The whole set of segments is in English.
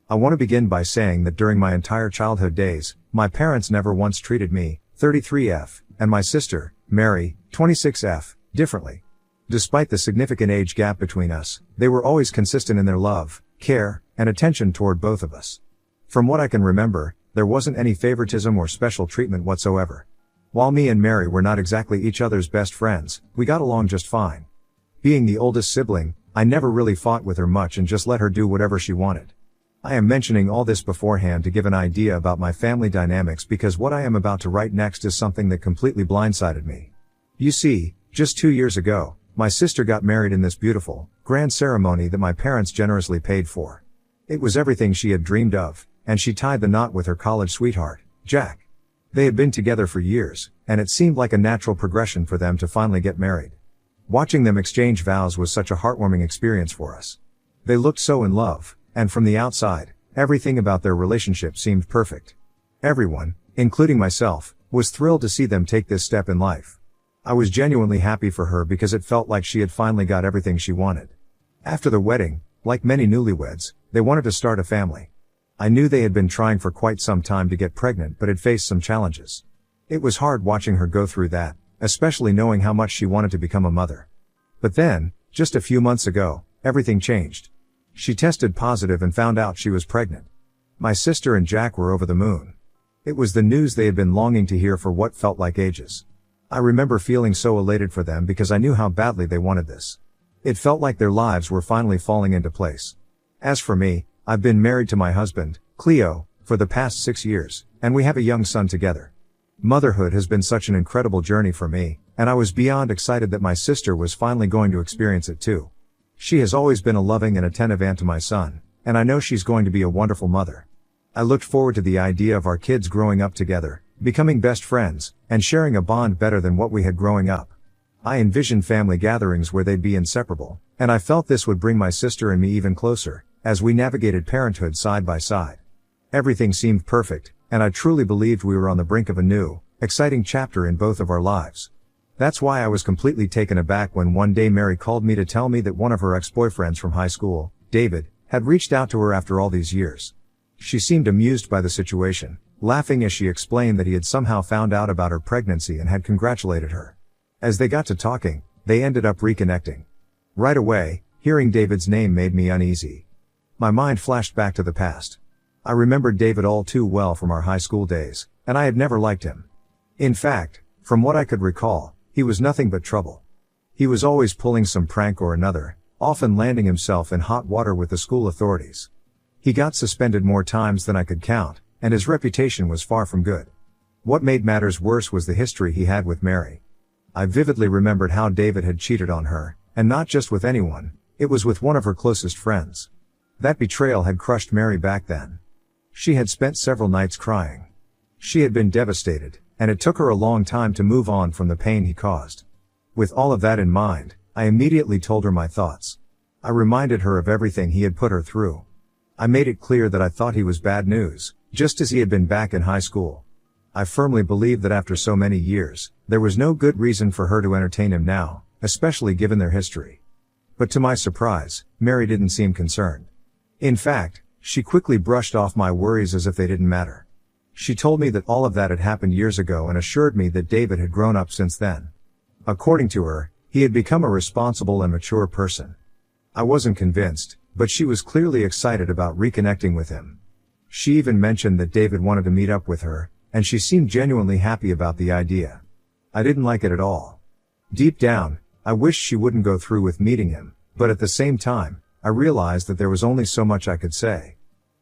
I want to begin by saying that during my entire childhood days, my parents never once treated me, 33F, and my sister, Mary, 26F, differently. Despite the significant age gap between us, they were always consistent in their love, care, and attention toward both of us. From what I can remember, there wasn't any favoritism or special treatment whatsoever. While me and Mary were not exactly each other's best friends, we got along just fine. Being the oldest sibling, I never really fought with her much and just let her do whatever she wanted. I am mentioning all this beforehand to give an idea about my family dynamics because what I am about to write next is something that completely blindsided me. You see, just 2 years ago, my sister got married in this beautiful, grand ceremony that my parents generously paid for. It was everything she had dreamed of, and she tied the knot with her college sweetheart, Jack. They had been together for years, and it seemed like a natural progression for them to finally get married. Watching them exchange vows was such a heartwarming experience for us. They looked so in love, and from the outside, everything about their relationship seemed perfect. Everyone, including myself, was thrilled to see them take this step in life. I was genuinely happy for her because it felt like she had finally got everything she wanted. After the wedding, like many newlyweds, they wanted to start a family. I knew they had been trying for quite some time to get pregnant but had faced some challenges. It was hard watching her go through that, especially knowing how much she wanted to become a mother. But then, just a few months ago, everything changed. She tested positive and found out she was pregnant. My sister and Jack were over the moon. It was the news they had been longing to hear for what felt like ages. I remember feeling so elated for them because I knew how badly they wanted this. It felt like their lives were finally falling into place. As for me, I've been married to my husband, Cleo, for the past 6 years, and we have a young son together. Motherhood has been such an incredible journey for me, and I was beyond excited that my sister was finally going to experience it too. She has always been a loving and attentive aunt to my son, and I know she's going to be a wonderful mother. I looked forward to the idea of our kids growing up together, becoming best friends, and sharing a bond better than what we had growing up. I envisioned family gatherings where they'd be inseparable, and I felt this would bring my sister and me even closer, as we navigated parenthood side by side. Everything seemed perfect, and I truly believed we were on the brink of a new, exciting chapter in both of our lives. That's why I was completely taken aback when one day Mary called me to tell me that one of her ex-boyfriends from high school, David, had reached out to her after all these years. She seemed amused by the situation, laughing as she explained that he had somehow found out about her pregnancy and had congratulated her. As they got to talking, they ended up reconnecting. Right away, hearing David's name made me uneasy. My mind flashed back to the past. I remembered David all too well from our high school days, and I had never liked him. In fact, from what I could recall, he was nothing but trouble. He was always pulling some prank or another, often landing himself in hot water with the school authorities. He got suspended more times than I could count, and his reputation was far from good. What made matters worse was the history he had with Mary. I vividly remembered how David had cheated on her, and not just with anyone, it was with one of her closest friends. That betrayal had crushed Mary back then. She had spent several nights crying. She had been devastated, and it took her a long time to move on from the pain he caused. With all of that in mind, I immediately told her my thoughts. I reminded her of everything he had put her through. I made it clear that I thought he was bad news, just as he had been back in high school. I firmly believed that after so many years, there was no good reason for her to entertain him now, especially given their history. But to my surprise, Mary didn't seem concerned. In fact, she quickly brushed off my worries as if they didn't matter. She told me that all of that had happened years ago and assured me that David had grown up since then. According to her, he had become a responsible and mature person. I wasn't convinced, but she was clearly excited about reconnecting with him. She even mentioned that David wanted to meet up with her, and she seemed genuinely happy about the idea. I didn't like it at all. Deep down, I wished she wouldn't go through with meeting him, but at the same time, I realized that there was only so much I could say.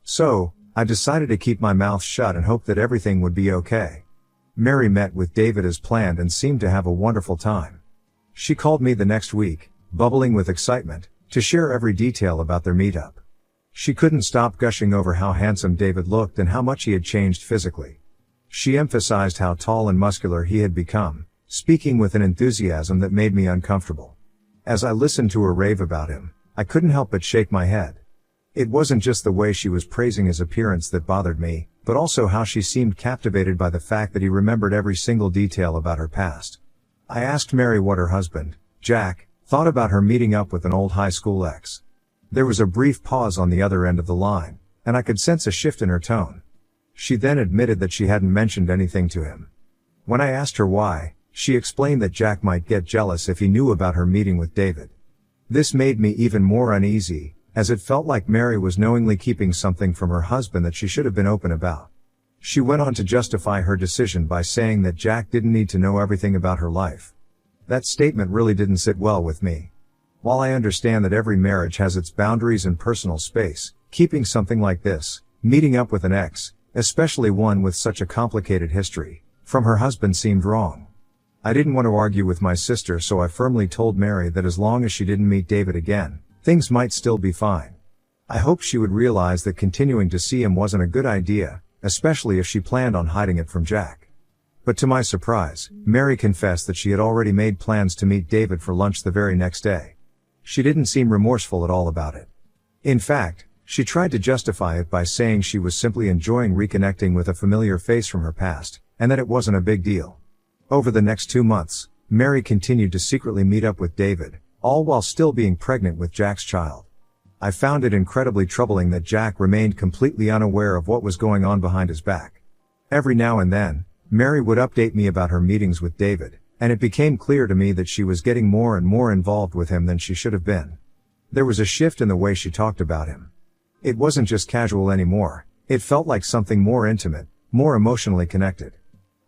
So, I decided to keep my mouth shut and hope that everything would be okay. Mary met with David as planned and seemed to have a wonderful time. She called me the next week, bubbling with excitement, to share every detail about their meetup. She couldn't stop gushing over how handsome David looked and how much he had changed physically. She emphasized how tall and muscular he had become, speaking with an enthusiasm that made me uncomfortable. As I listened to her rave about him, I couldn't help but shake my head. It wasn't just the way she was praising his appearance that bothered me, but also how she seemed captivated by the fact that he remembered every single detail about her past. I asked Mary what her husband, Jack, thought about her meeting up with an old high school ex. There was a brief pause on the other end of the line, and I could sense a shift in her tone. She then admitted that she hadn't mentioned anything to him. When I asked her why, she explained that Jack might get jealous if he knew about her meeting with David. This made me even more uneasy, as it felt like Mary was knowingly keeping something from her husband that she should have been open about. She went on to justify her decision by saying that Jack didn't need to know everything about her life. That statement really didn't sit well with me. While I understand that every marriage has its boundaries and personal space, keeping something like this, meeting up with an ex, especially one with such a complicated history, from her husband seemed wrong. I didn't want to argue with my sister, so I firmly told Mary that as long as she didn't meet David again, things might still be fine. I hoped she would realize that continuing to see him wasn't a good idea, especially if she planned on hiding it from Jack. But to my surprise, Mary confessed that she had already made plans to meet David for lunch the very next day. She didn't seem remorseful at all about it. In fact, she tried to justify it by saying she was simply enjoying reconnecting with a familiar face from her past, and that it wasn't a big deal. Over the next 2 months, Mary continued to secretly meet up with David, all while still being pregnant with Jack's child. I found it incredibly troubling that Jack remained completely unaware of what was going on behind his back. Every now and then, Mary would update me about her meetings with David, and it became clear to me that she was getting more and more involved with him than she should have been. There was a shift in the way she talked about him. It wasn't just casual anymore, it felt like something more intimate, more emotionally connected.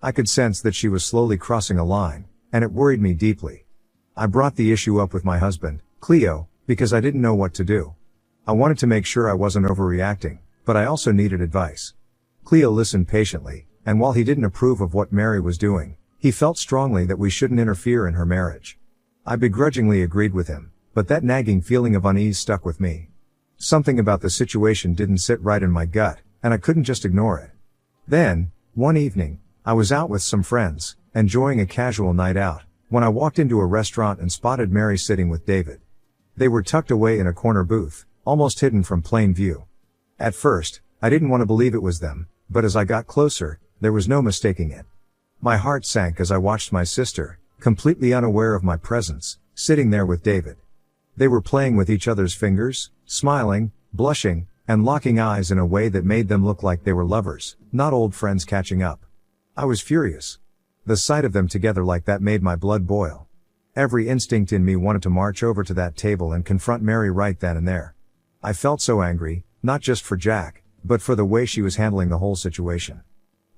I could sense that she was slowly crossing a line, and it worried me deeply. I brought the issue up with my husband, Cleo, because I didn't know what to do. I wanted to make sure I wasn't overreacting, but I also needed advice. Cleo listened patiently, and while he didn't approve of what Mary was doing, he felt strongly that we shouldn't interfere in her marriage. I begrudgingly agreed with him, but that nagging feeling of unease stuck with me. Something about the situation didn't sit right in my gut, and I couldn't just ignore it. Then, one evening, I was out with some friends, enjoying a casual night out, when I walked into a restaurant and spotted Mary sitting with David. They were tucked away in a corner booth, almost hidden from plain view. At first, I didn't want to believe it was them, but as I got closer, there was no mistaking it. My heart sank as I watched my sister, completely unaware of my presence, sitting there with David. They were playing with each other's fingers, smiling, blushing, and locking eyes in a way that made them look like they were lovers, not old friends catching up. I was furious. The sight of them together like that made my blood boil. Every instinct in me wanted to march over to that table and confront Mary right then and there. I felt so angry, not just for Jack, but for the way she was handling the whole situation.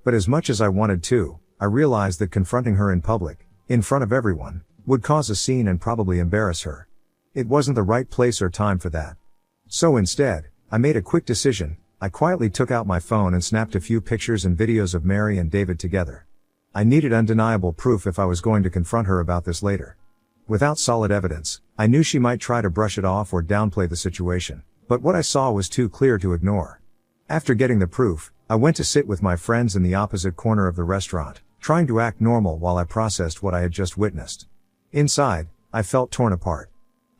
But as much as I wanted to, I realized that confronting her in public, in front of everyone, would cause a scene and probably embarrass her. It wasn't the right place or time for that. So instead, I made a quick decision. I quietly took out my phone and snapped a few pictures and videos of Mary and David together. I needed undeniable proof if I was going to confront her about this later. Without solid evidence, I knew she might try to brush it off or downplay the situation, but what I saw was too clear to ignore. After getting the proof, I went to sit with my friends in the opposite corner of the restaurant, trying to act normal while I processed what I had just witnessed. Inside, I felt torn apart.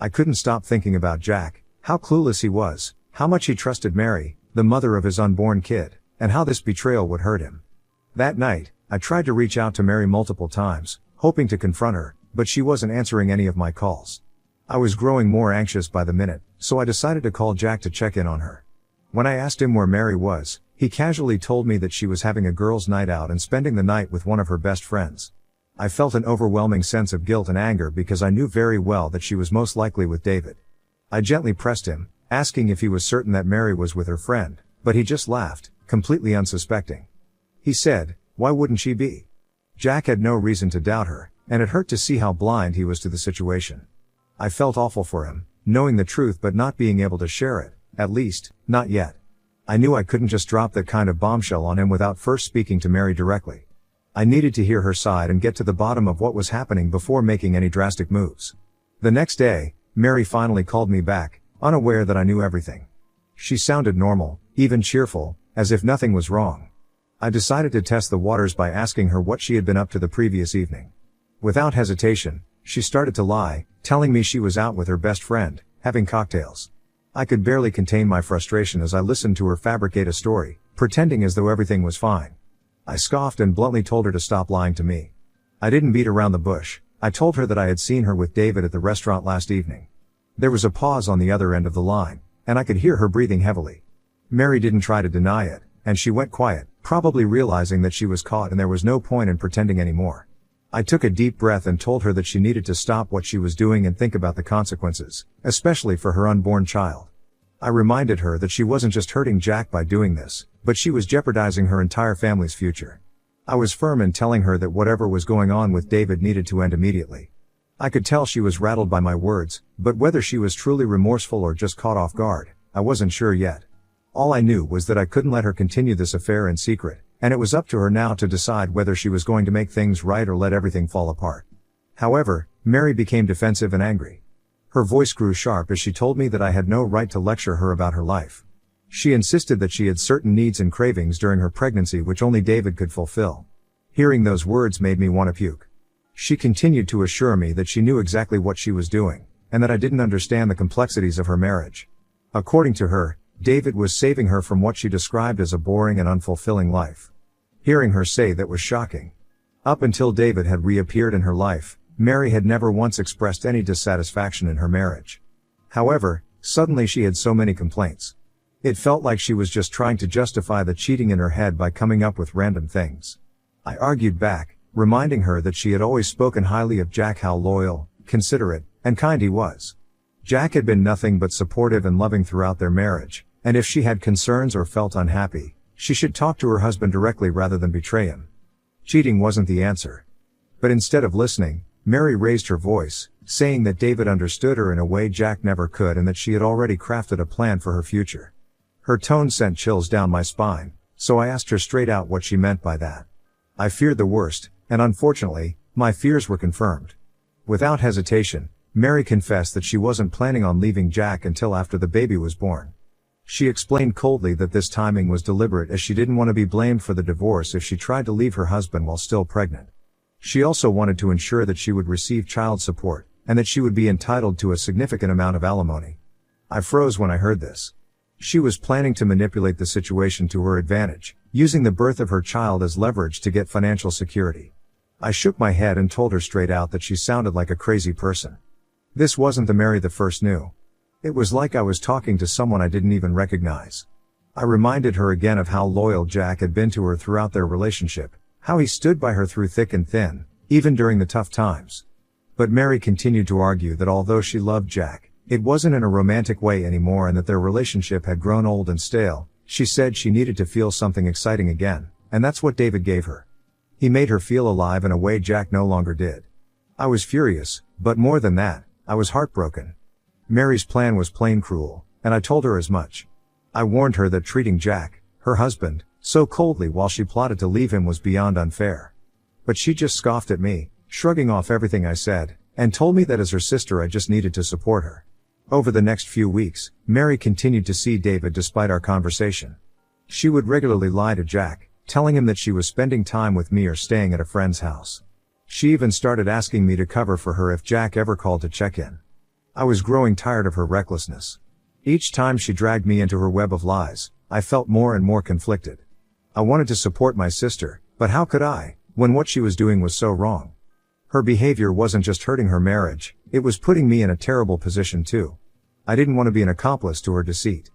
I couldn't stop thinking about Jack, how clueless he was, how much he trusted Mary, the mother of his unborn kid, and how this betrayal would hurt him. That night, I tried to reach out to Mary multiple times, hoping to confront her, but she wasn't answering any of my calls. I was growing more anxious by the minute, so I decided to call Jack to check in on her. When I asked him where Mary was, he casually told me that she was having a girls' night out and spending the night with one of her best friends. I felt an overwhelming sense of guilt and anger because I knew very well that she was most likely with David. I gently pressed him, asking if he was certain that Mary was with her friend, but he just laughed, completely unsuspecting. He said, "Why wouldn't she be?" Jack had no reason to doubt her, and it hurt to see how blind he was to the situation. I felt awful for him, knowing the truth but not being able to share it, at least, not yet. I knew I couldn't just drop that kind of bombshell on him without first speaking to Mary directly. I needed to hear her side and get to the bottom of what was happening before making any drastic moves. The next day, Mary finally called me back, unaware that I knew everything. She sounded normal, even cheerful, as if nothing was wrong. I decided to test the waters by asking her what she had been up to the previous evening. Without hesitation, she started to lie, telling me she was out with her best friend, having cocktails. I could barely contain my frustration as I listened to her fabricate a story, pretending as though everything was fine. I scoffed and bluntly told her to stop lying to me. I didn't beat around the bush. I told her that I had seen her with David at the restaurant last evening. There was a pause on the other end of the line, and I could hear her breathing heavily. Mary didn't try to deny it, and she went quiet, probably realizing that she was caught and there was no point in pretending anymore. I took a deep breath and told her that she needed to stop what she was doing and think about the consequences, especially for her unborn child. I reminded her that she wasn't just hurting Jack by doing this, but she was jeopardizing her entire family's future. I was firm in telling her that whatever was going on with David needed to end immediately. I could tell she was rattled by my words, but whether she was truly remorseful or just caught off guard, I wasn't sure yet. All I knew was that I couldn't let her continue this affair in secret, and it was up to her now to decide whether she was going to make things right or let everything fall apart. However, Mary became defensive and angry. Her voice grew sharp as she told me that I had no right to lecture her about her life. She insisted that she had certain needs and cravings during her pregnancy which only David could fulfill. Hearing those words made me want to puke. She continued to assure me that she knew exactly what she was doing, and that I didn't understand the complexities of her marriage. According to her, David was saving her from what she described as a boring and unfulfilling life. Hearing her say that was shocking. Up until David had reappeared in her life, Mary had never once expressed any dissatisfaction in her marriage. However, suddenly she had so many complaints. It felt like she was just trying to justify the cheating in her head by coming up with random things. I argued back, reminding her that she had always spoken highly of Jack, how loyal, considerate, and kind he was. Jack had been nothing but supportive and loving throughout their marriage, and if she had concerns or felt unhappy, she should talk to her husband directly rather than betray him. Cheating wasn't the answer. But instead of listening, Mary raised her voice, saying that David understood her in a way Jack never could and that she had already crafted a plan for her future. Her tone sent chills down my spine, so I asked her straight out what she meant by that. I feared the worst, and unfortunately, my fears were confirmed. Without hesitation, Mary confessed that she wasn't planning on leaving Jack until after the baby was born. She explained coldly that this timing was deliberate as she didn't want to be blamed for the divorce if she tried to leave her husband while still pregnant. She also wanted to ensure that she would receive child support, and that she would be entitled to a significant amount of alimony. I froze when I heard this. She was planning to manipulate the situation to her advantage, using the birth of her child as leverage to get financial security. I shook my head and told her straight out that she sounded like a crazy person. This wasn't the Mary the first knew. It was like I was talking to someone I didn't even recognize. I reminded her again of how loyal Jack had been to her throughout their relationship, how he stood by her through thick and thin, even during the tough times. But Mary continued to argue that although she loved Jack, it wasn't in a romantic way anymore and that their relationship had grown old and stale. She said she needed to feel something exciting again, and that's what David gave her. He made her feel alive in a way Jack no longer did. I was furious, but more than that, I was heartbroken. Mary's plan was plain cruel, and I told her as much. I warned her that treating Jack, her husband, so coldly while she plotted to leave him was beyond unfair. But she just scoffed at me, shrugging off everything I said, and told me that as her sister I just needed to support her. Over the next few weeks, Mary continued to see David despite our conversation. She would regularly lie to Jack, telling him that she was spending time with me or staying at a friend's house. She even started asking me to cover for her if Jack ever called to check in. I was growing tired of her recklessness. Each time she dragged me into her web of lies, I felt more and more conflicted. I wanted to support my sister, but how could I, when what she was doing was so wrong? Her behavior wasn't just hurting her marriage, it was putting me in a terrible position too. I didn't want to be an accomplice to her deceit.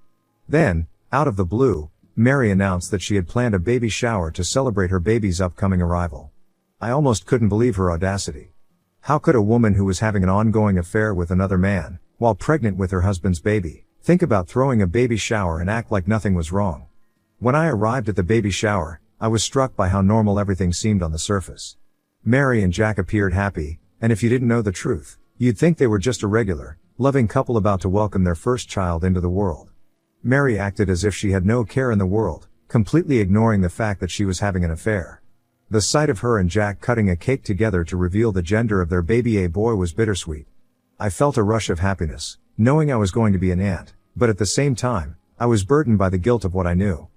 Then, out of the blue, Mary announced that she had planned a baby shower to celebrate her baby's upcoming arrival. I almost couldn't believe her audacity. How could a woman who was having an ongoing affair with another man, while pregnant with her husband's baby, think about throwing a baby shower and act like nothing was wrong? When I arrived at the baby shower, I was struck by how normal everything seemed on the surface. Mary and Jack appeared happy, and if you didn't know the truth, you'd think they were just a regular, loving couple about to welcome their first child into the world. Mary acted as if she had no care in the world, completely ignoring the fact that she was having an affair. The sight of her and Jack cutting a cake together to reveal the gender of their baby, a boy, was bittersweet. I felt a rush of happiness, knowing I was going to be an aunt, but at the same time, I was burdened by the guilt of what I knew.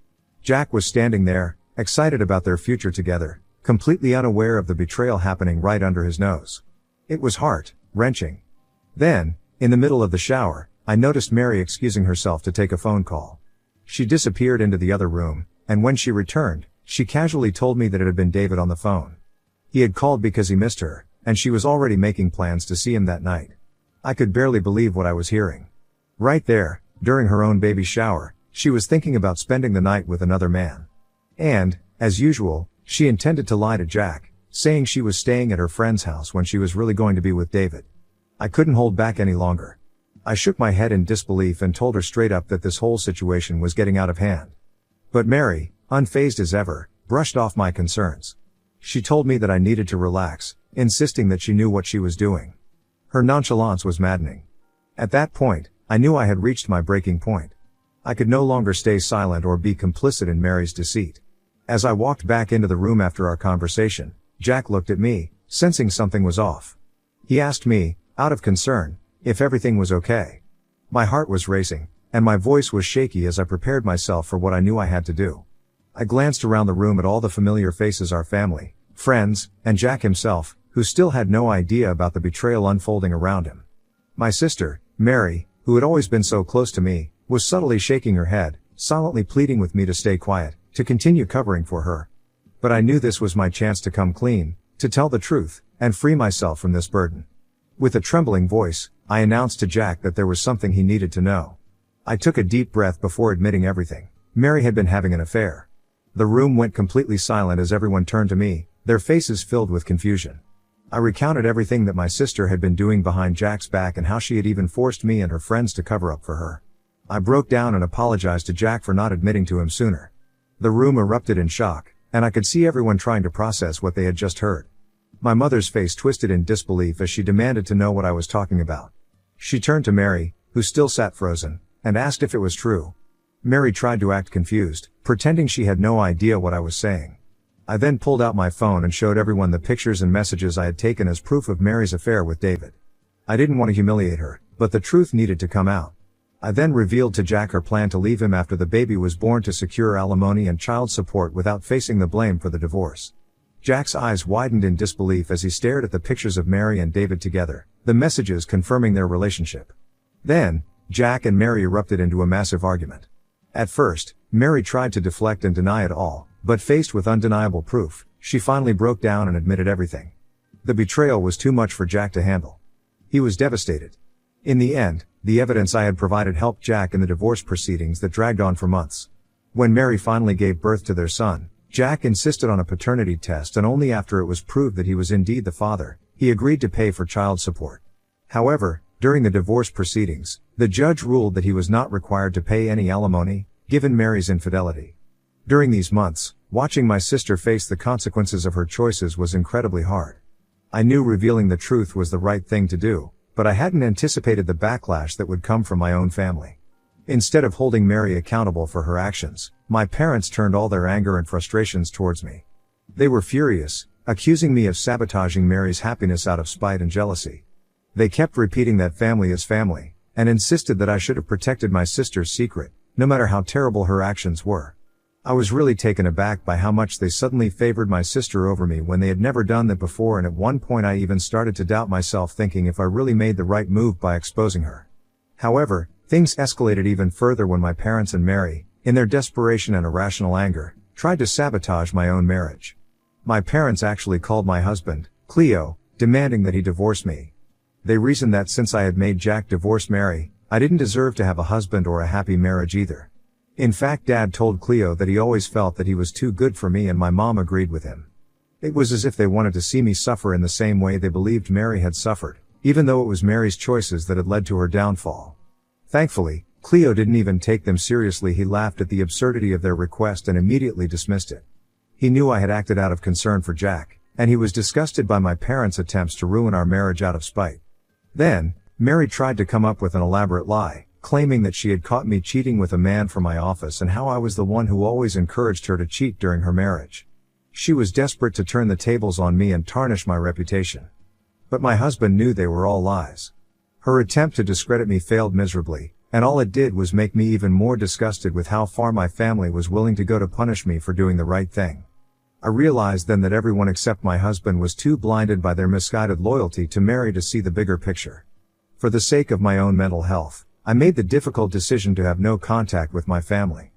Jack was standing there, excited about their future together, completely unaware of the betrayal happening right under his nose. It was heart-wrenching. Then, in the middle of the shower, I noticed Mary excusing herself to take a phone call. She disappeared into the other room, and when she returned, she casually told me that it had been David on the phone. He had called because he missed her, and she was already making plans to see him that night. I could barely believe what I was hearing. Right there, during her own baby shower, she was thinking about spending the night with another man. And, as usual, she intended to lie to Jack, saying she was staying at her friend's house when she was really going to be with David. I couldn't hold back any longer. I shook my head in disbelief and told her straight up that this whole situation was getting out of hand. But Mary, unfazed as ever, brushed off my concerns. She told me that I needed to relax, insisting that she knew what she was doing. Her nonchalance was maddening. At that point, I knew I had reached my breaking point. I could no longer stay silent or be complicit in Mary's deceit. As I walked back into the room after our conversation, Jack looked at me, sensing something was off. He asked me, out of concern, if everything was okay. My heart was racing, and my voice was shaky as I prepared myself for what I knew I had to do. I glanced around the room at all the familiar faces, our family, friends, and Jack himself, who still had no idea about the betrayal unfolding around him. My sister, Mary, who had always been so close to me, was subtly shaking her head, silently pleading with me to stay quiet, to continue covering for her. But I knew this was my chance to come clean, to tell the truth, and free myself from this burden. With a trembling voice, I announced to Jack that there was something he needed to know. I took a deep breath before admitting everything. Mary had been having an affair. The room went completely silent as everyone turned to me, their faces filled with confusion. I recounted everything that my sister had been doing behind Jack's back and how she had even forced me and her friends to cover up for her. I broke down and apologized to Jack for not admitting to him sooner. The room erupted in shock, and I could see everyone trying to process what they had just heard. My mother's face twisted in disbelief as she demanded to know what I was talking about. She turned to Mary, who still sat frozen, and asked if it was true. Mary tried to act confused, pretending she had no idea what I was saying. I then pulled out my phone and showed everyone the pictures and messages I had taken as proof of Mary's affair with David. I didn't want to humiliate her, but the truth needed to come out. I then revealed to Jack her plan to leave him after the baby was born to secure alimony and child support without facing the blame for the divorce. Jack's eyes widened in disbelief as he stared at the pictures of Mary and David together, the messages confirming their relationship. Then, Jack and Mary erupted into a massive argument. At first, Mary tried to deflect and deny it all, but faced with undeniable proof, she finally broke down and admitted everything. The betrayal was too much for Jack to handle. He was devastated. In the end, the evidence I had provided helped Jack in the divorce proceedings that dragged on for months. When Mary finally gave birth to their son, Jack insisted on a paternity test, and only after it was proved that he was indeed the father, he agreed to pay for child support. However, during the divorce proceedings, the judge ruled that he was not required to pay any alimony, given Mary's infidelity. During these months, watching my sister face the consequences of her choices was incredibly hard. I knew revealing the truth was the right thing to do, but I hadn't anticipated the backlash that would come from my own family. Instead of holding Mary accountable for her actions, my parents turned all their anger and frustrations towards me. They were furious, accusing me of sabotaging Mary's happiness out of spite and jealousy. They kept repeating that family is family, and insisted that I should have protected my sister's secret, no matter how terrible her actions were. I was really taken aback by how much they suddenly favored my sister over me when they had never done that before, and at one point I even started to doubt myself, thinking if I really made the right move by exposing her. However, things escalated even further when my parents and Mary, in their desperation and irrational anger, tried to sabotage my own marriage. My parents actually called my husband, Cleo, demanding that he divorce me. They reasoned that since I had made Jack divorce Mary, I didn't deserve to have a husband or a happy marriage either. In fact, Dad told Cleo that he always felt that he was too good for me, and my mom agreed with him. It was as if they wanted to see me suffer in the same way they believed Mary had suffered, even though it was Mary's choices that had led to her downfall. Thankfully, Cleo didn't even take them seriously. He laughed at the absurdity of their request and immediately dismissed it. He knew I had acted out of concern for Jack, and he was disgusted by my parents' attempts to ruin our marriage out of spite. Then, Mary tried to come up with an elaborate lie, claiming that she had caught me cheating with a man from my office and how I was the one who always encouraged her to cheat during her marriage. She was desperate to turn the tables on me and tarnish my reputation. But my husband knew they were all lies. Her attempt to discredit me failed miserably, and all it did was make me even more disgusted with how far my family was willing to go to punish me for doing the right thing. I realized then that everyone except my husband was too blinded by their misguided loyalty to Mary to see the bigger picture. For the sake of my own mental health, I made the difficult decision to have no contact with my family.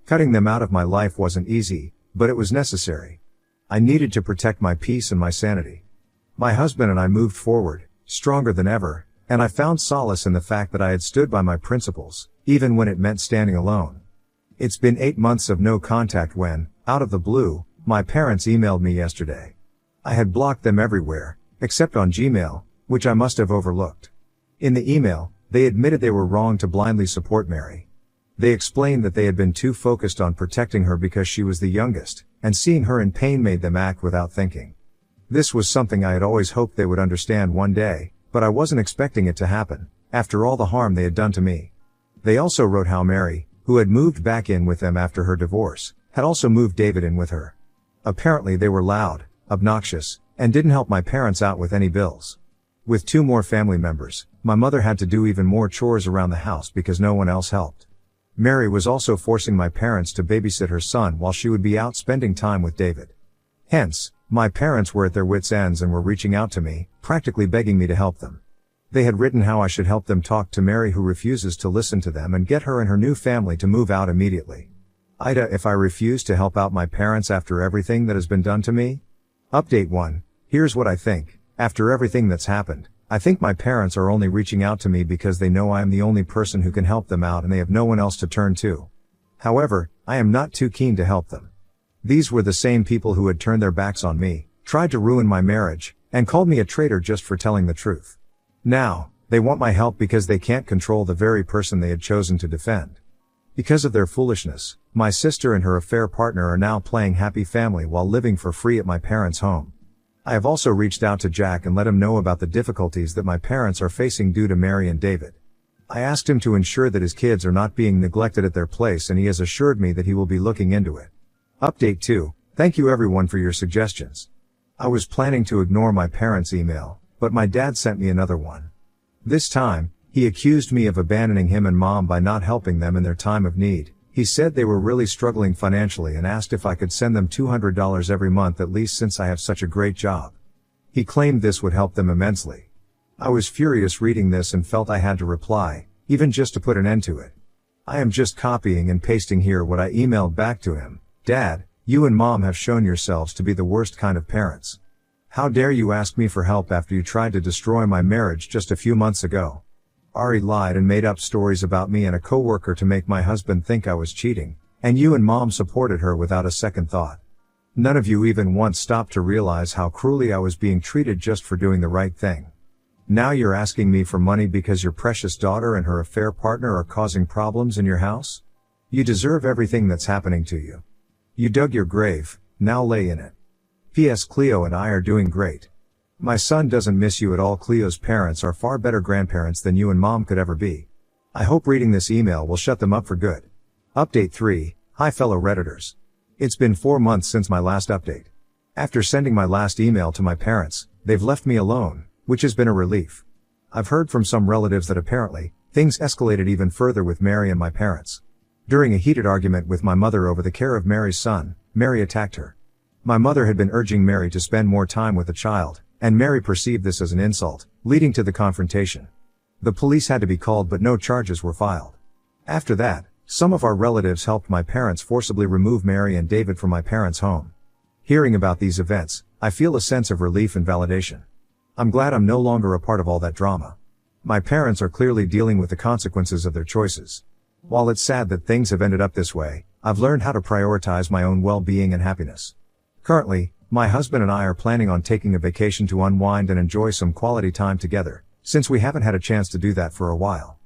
Cutting them out of my life wasn't easy, but it was necessary. I needed to protect my peace and my sanity. My husband and I moved forward, stronger than ever, and I found solace in the fact that I had stood by my principles, even when it meant standing alone. It's been 8 months of no contact when, out of the blue, my parents emailed me yesterday. I had blocked them everywhere, except on Gmail, which I must have overlooked. In the email, they admitted they were wrong to blindly support Mary. They explained that they had been too focused on protecting her because she was the youngest, and seeing her in pain made them act without thinking. This was something I had always hoped they would understand one day, but I wasn't expecting it to happen, after all the harm they had done to me. They also wrote how Mary, who had moved back in with them after her divorce, had also moved David in with her. Apparently they were loud, obnoxious, and didn't help my parents out with any bills. With 2 more family members, my mother had to do even more chores around the house because no one else helped. Mary was also forcing my parents to babysit her son while she would be out spending time with David. Hence, my parents were at their wits' ends and were reaching out to me, practically begging me to help them. They had written how I should help them talk to Mary, who refuses to listen to them, and get her and her new family to move out immediately. Ida, if I refuse to help out my parents after everything that has been done to me? Update 1. Here's what I think. After everything that's happened, I think my parents are only reaching out to me because they know I am the only person who can help them out and they have no one else to turn to. However, I am not too keen to help them. These were the same people who had turned their backs on me, tried to ruin my marriage, and called me a traitor just for telling the truth. Now, they want my help because they can't control the very person they had chosen to defend. Because of their foolishness, my sister and her affair partner are now playing happy family while living for free at my parents' home. I have also reached out to Jack and let him know about the difficulties that my parents are facing due to Mary and David. I asked him to ensure that his kids are not being neglected at their place, and he has assured me that he will be looking into it. Update 2. Thank you everyone for your suggestions. I was planning to ignore my parents' email, but my dad sent me another one. This time, he accused me of abandoning him and mom by not helping them in their time of need. He said they were really struggling financially and asked if I could send them $200 every month at least, since I have such a great job. He claimed this would help them immensely. I was furious reading this and felt I had to reply, even just to put an end to it. I am just copying and pasting here what I emailed back to him. Dad, you and mom have shown yourselves to be the worst kind of parents. How dare you ask me for help after you tried to destroy my marriage just a few months ago? Ari lied and made up stories about me and a coworker to make my husband think I was cheating, and you and mom supported her without a second thought. None of you even once stopped to realize how cruelly I was being treated just for doing the right thing. Now you're asking me for money because your precious daughter and her affair partner are causing problems in your house? You deserve everything that's happening to you. You dug your grave, now lay in it. P.S. Cleo and I are doing great. My son doesn't miss you at all. Cleo's parents are far better grandparents than you and mom could ever be. I hope reading this email will shut them up for good. Update 3. Hi fellow Redditors. It's been 4 months since my last update. After sending my last email to my parents, they've left me alone, which has been a relief. I've heard from some relatives that apparently, things escalated even further with Mary and my parents. During a heated argument with my mother over the care of Mary's son, Mary attacked her. My mother had been urging Mary to spend more time with the child, and Mary perceived this as an insult, leading to the confrontation. The police had to be called, but no charges were filed. After that, some of our relatives helped my parents forcibly remove Mary and David from my parents' home. Hearing about these events, I feel a sense of relief and validation. I'm glad I'm no longer a part of all that drama. My parents are clearly dealing with the consequences of their choices. While it's sad that things have ended up this way, I've learned how to prioritize my own well-being and happiness. Currently, my husband and I are planning on taking a vacation to unwind and enjoy some quality time together, since we haven't had a chance to do that for a while.